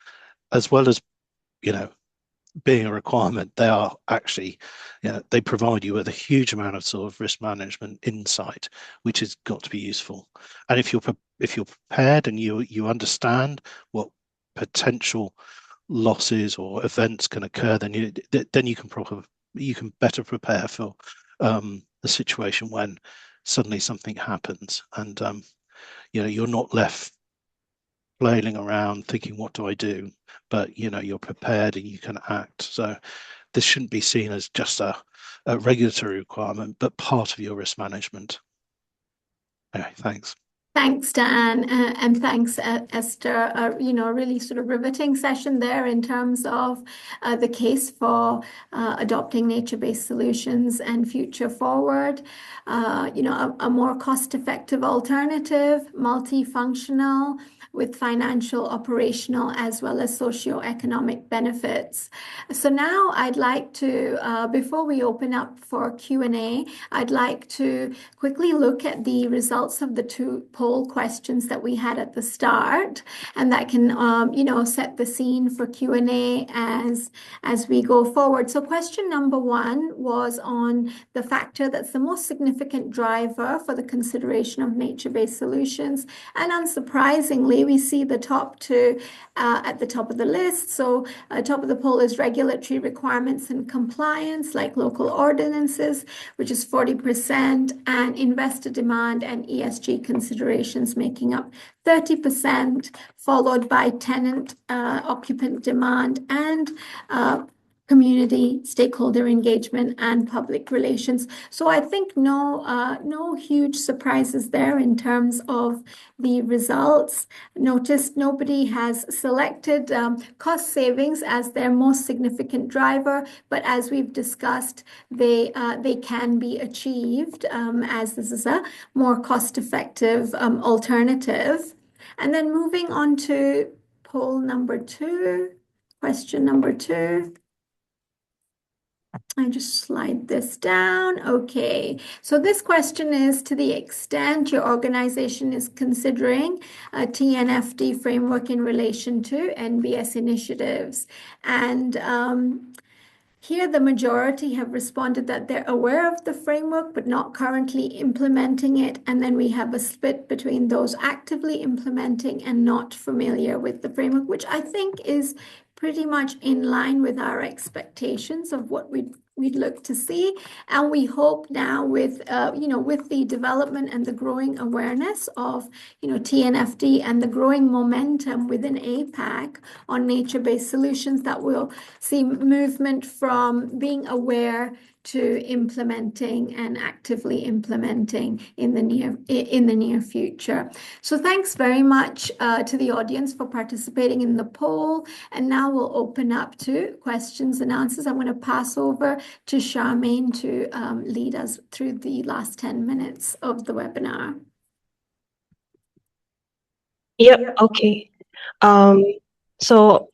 as well as being a requirement. They are actually, they provide you with a huge amount of sort of risk management insight, which has got to be useful. And if you're prepared and you understand what potential losses or events can occur, then you can better prepare for the situation when suddenly something happens, and you're not left flailing around thinking, what do I do? But you're prepared and you can act. So this shouldn't be seen as just a regulatory requirement, but part of your risk management. Anyway, thanks. Thanks, Dan, and thanks, Esther. A really sort of riveting session there in terms of the case for adopting nature-based solutions and future forward. A more cost-effective alternative, multifunctional, with financial, operational, as well as socioeconomic benefits. So now I'd like to, before we open up for Q&A, I'd like to quickly look at the results of the two poll questions that we had at the start, and that can, set the scene for Q&A as we go forward. So question number 1 was on the factor that's the most significant driver for the consideration of nature-based solutions. And unsurprisingly, we see the top two at the top of the list. So top of the poll is regulatory requirements and compliance, like local ordinances, which is 40%, and investor demand and ESG considerations, considerations making up 30%, followed by tenant occupant demand and community stakeholder engagement and public relations. So I think no huge surprises there in terms of the results. Notice nobody has selected cost savings as their most significant driver, but as we've discussed, they can be achieved as this is a more cost-effective alternative. And then moving on to poll number 2, question number 2. I just slide this down. Okay, so this question is, to the extent your organization is considering a TNFD framework in relation to NbS initiatives. And here, the majority have responded that they're aware of the framework, but not currently implementing it. And then we have a split between those actively implementing and not familiar with the framework, which I think is pretty much in line with our expectations of what we'd look to see. And we hope now with, with the development and the growing awareness of, TNFD and the growing momentum within APAC on nature-based solutions, that we'll see movement from being aware to implementing and actively implementing in the near future. So thanks very much to the audience for participating in the poll. And now we'll open up to questions and answers. I'm going to pass over to Charmaine to lead us through the last 10 minutes of the webinar. Yep, okay. So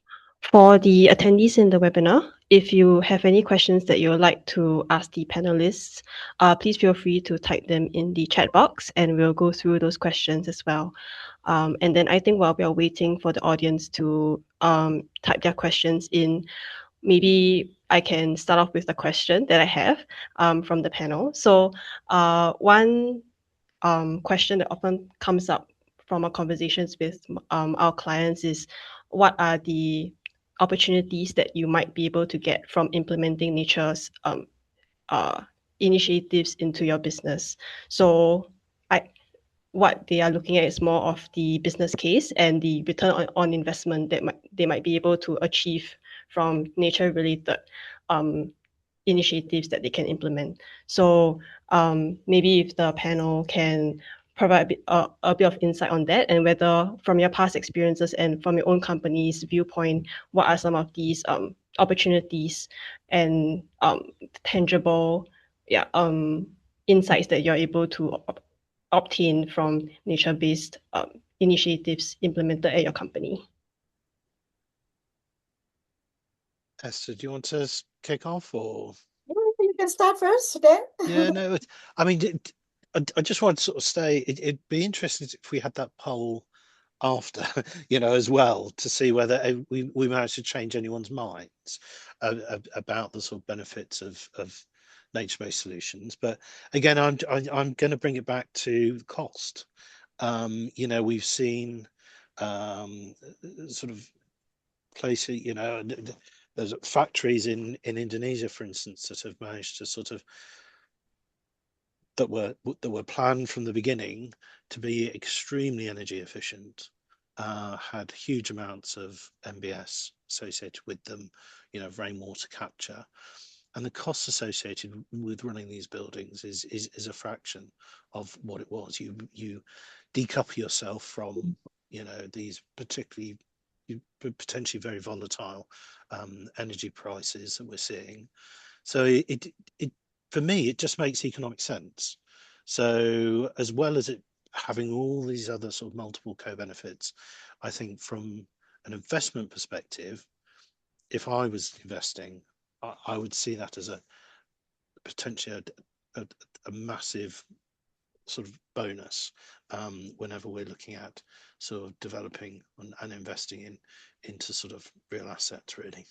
for the attendees in the webinar, if you have any questions that you would like to ask the panelists, please feel free to type them in the chat box and we'll go through those questions as well. And then I think while we are waiting for the audience to type their questions in, maybe I can start off with the question that I have from the panel. So one question that often comes up from our conversations with our clients is, what are the opportunities that you might be able to get from implementing nature's initiatives into your business? So what they are looking at is more of the business case and the return on investment that they might be able to achieve from nature-related initiatives that they can implement. So maybe if the panel can provide a bit of insight on that, and whether from your past experiences and from your own company's viewpoint, what are some of these opportunities and tangible insights that you're able to obtain from nature-based initiatives implemented at your company? Esther, do you want to kick off, or? You can start first then. Yeah, no, I mean, I just want to sort of say, it'd be interesting if we had that poll after, as well, to see whether we managed to change anyone's minds about the sort of benefits of nature-based solutions. But again, I'm going to bring it back to cost. We've seen sort of places, there's factories in Indonesia, for instance, that have managed to sort of that were planned from the beginning to be extremely energy efficient, had huge amounts of NbS associated with them, rainwater capture, and the costs associated with running these buildings is a fraction of what it was. You decouple yourself from these particularly potentially very volatile energy prices that we're seeing. So it for me, it just makes economic sense. So as well as it having all these other sort of multiple co-benefits, I think from an investment perspective, if I was investing, I would see that as a potentially a massive sort of bonus whenever we're looking at sort of developing and investing into sort of real assets, really.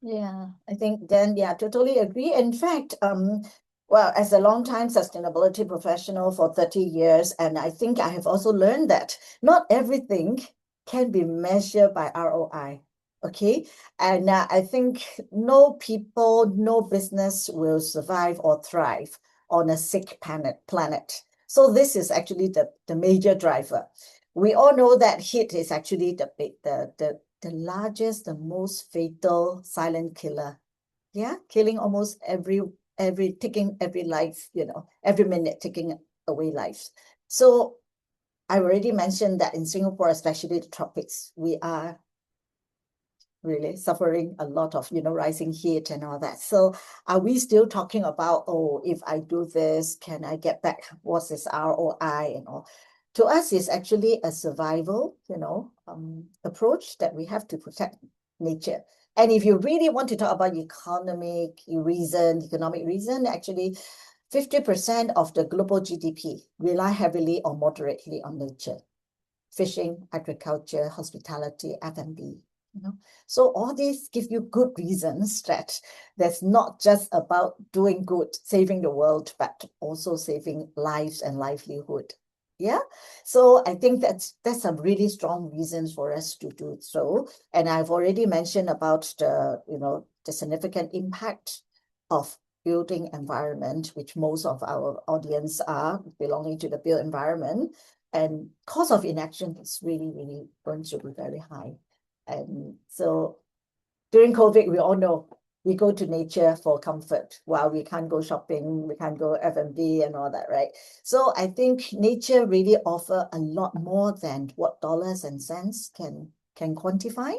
Yeah, I think then, totally agree. In fact, well, as a long-time sustainability professional for 30 years, and I think I have also learned that not everything can be measured by ROI. Okay, and I think no people, no business will survive or thrive on a sick planet. So this is actually the major driver. We all know that heat is actually the largest, the most fatal silent killer. Yeah, killing almost taking every life, every minute taking away lives. So I already mentioned that in Singapore, especially the tropics, we are really suffering a lot of, rising heat and all that. So are we still talking about, oh, if I do this, can I get back? What's this ROI and all? To us, it's actually a survival, approach that we have to protect nature. And if you really want to talk about economic reason, actually 50% of the global GDP rely heavily or moderately on nature. Fishing, agriculture, hospitality, F&B. So all these give you good reasons that that's not just about doing good, saving the world, but also saving lives and livelihood. Yeah. So I think that's a really strong reasons for us to do so. And I've already mentioned about the significant impact of building environment, which most of our audience are belonging to the built environment. And cost of inaction is really, really going to be very high. And so during COVID, we all know we go to nature for comfort while we can't go shopping, we can't go F&B and all that, right? So I think nature really offers a lot more than what dollars and cents can quantify.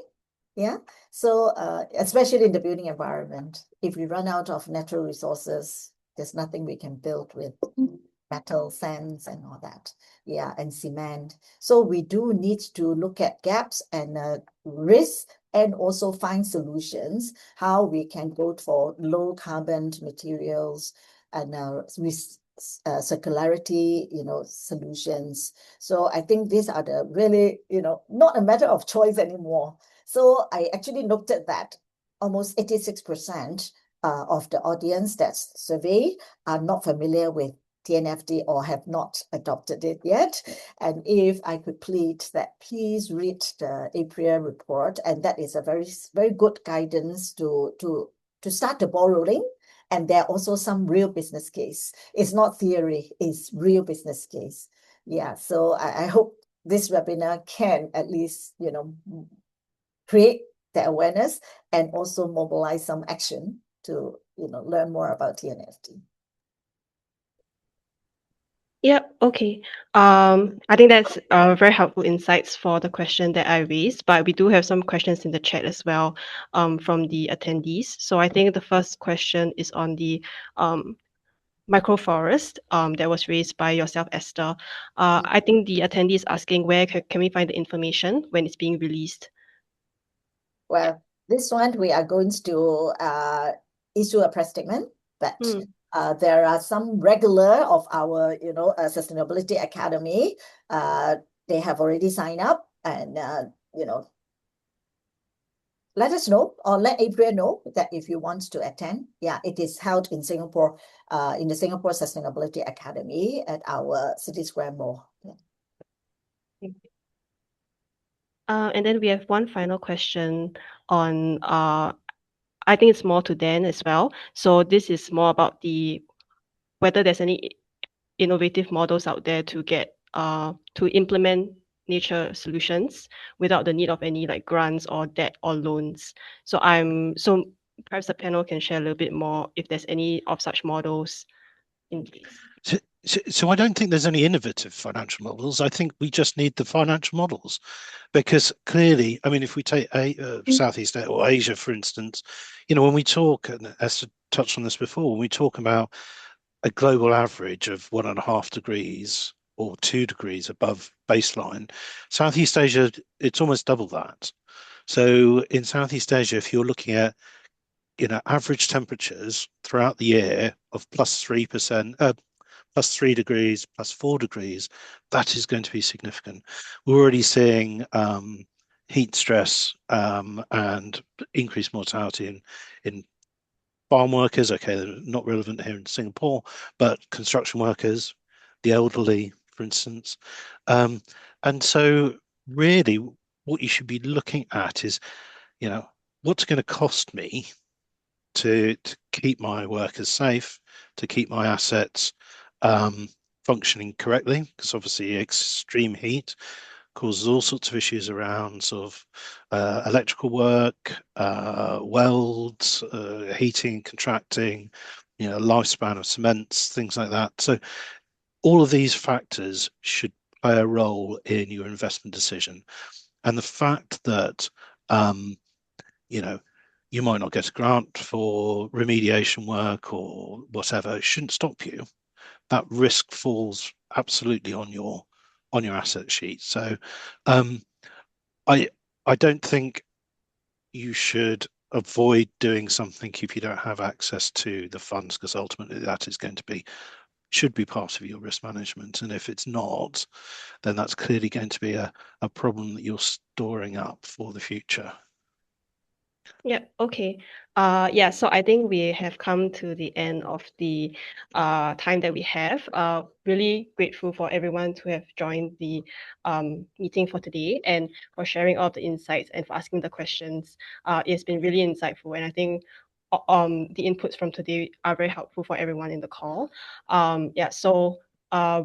Yeah. So especially in the building environment, if we run out of natural resources, there's nothing we can build with metal, sands, and all that. Yeah, and cement. So we do need to look at gaps and risks and also find solutions, how we can go for low carbon materials and circularity, solutions. So I think these are the really, not a matter of choice anymore. So I actually looked at that almost 86% of the audience that's surveyed are not familiar with TNFD or have not adopted it yet. And if I could plead that please read the APREA report, and that is a very, very good guidance to start the ball rolling. And there are also some real business case. It's not theory, it's real business case. Yeah, so I hope this webinar can at least, create the awareness and also mobilize some action to, learn more about TNFD. Yep. Okay. I think that's very helpful insights for the question that I raised, but we do have some questions in the chat as well from the attendees. So I think the first question is on the microforest that was raised by yourself, Esther. I think the attendee is asking where can we find the information when it's being released? Well, this one we are going to issue a press statement, but there are some regular of our, Sustainability Academy. They have already signed up and, let us know or let APREA know that if you want to attend. Yeah, it is held in Singapore, in the Singapore Sustainability Academy at our City Square Mall. Yeah. And then we have one final question on, I think it's more to Dan as well. So this is more about whether there's any innovative models out there to implement nature solutions without the need of any like grants or debt or loans. So perhaps the panel can share a little bit more if there's any of such models in place. So I don't think there's any innovative financial models. I think we just need the financial models, because clearly, I mean, if we take Southeast Asia or Asia, for instance, when we talk, and Esther touched on this before, when we talk about a global average of 1.5 degrees or 2 degrees above baseline, Southeast Asia, it's almost double that. So in Southeast Asia, if you're looking at average temperatures throughout the year of +3%, +3 degrees, +4 degrees, that is going to be significant. We're already seeing heat stress and increased mortality in farm workers. Okay, they're not relevant here in Singapore, but construction workers, the elderly, for instance. And so really what you should be looking at is, what's going to cost me to keep my workers safe, to keep my assets functioning correctly, because obviously extreme heat causes all sorts of issues around sort of electrical work, welds, heating, contracting, lifespan of cements, things like that. So all of these factors should play a role in your investment decision. And the fact that, you might not get a grant for remediation work or whatever, it shouldn't stop you. That risk falls absolutely on your asset sheet. So I don't think you should avoid doing something if you don't have access to the funds, because ultimately that is going to should be part of your risk management. And if it's not, then that's clearly going to be a problem that you're storing up for the future. Yeah, okay. Yeah, so I think we have come to the end of the time that we have. Really grateful for everyone to have joined the meeting for today and for sharing all the insights and for asking the questions. It's been really insightful, and I think the inputs from today are very helpful for everyone in the call. Yeah, so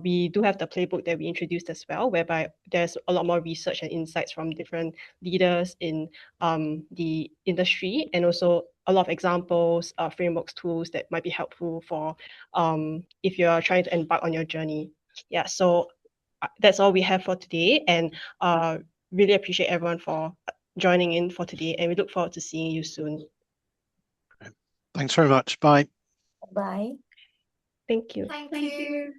we do have the playbook that we introduced as well, whereby there's a lot more research and insights from different leaders in the industry, and also a lot of examples, frameworks, tools that might be helpful for if you're trying to embark on your journey. Yeah, so that's all we have for today, and really appreciate everyone for joining in for today, and we look forward to seeing you soon. Thanks very much. Bye. Bye. Thank you. Thank you.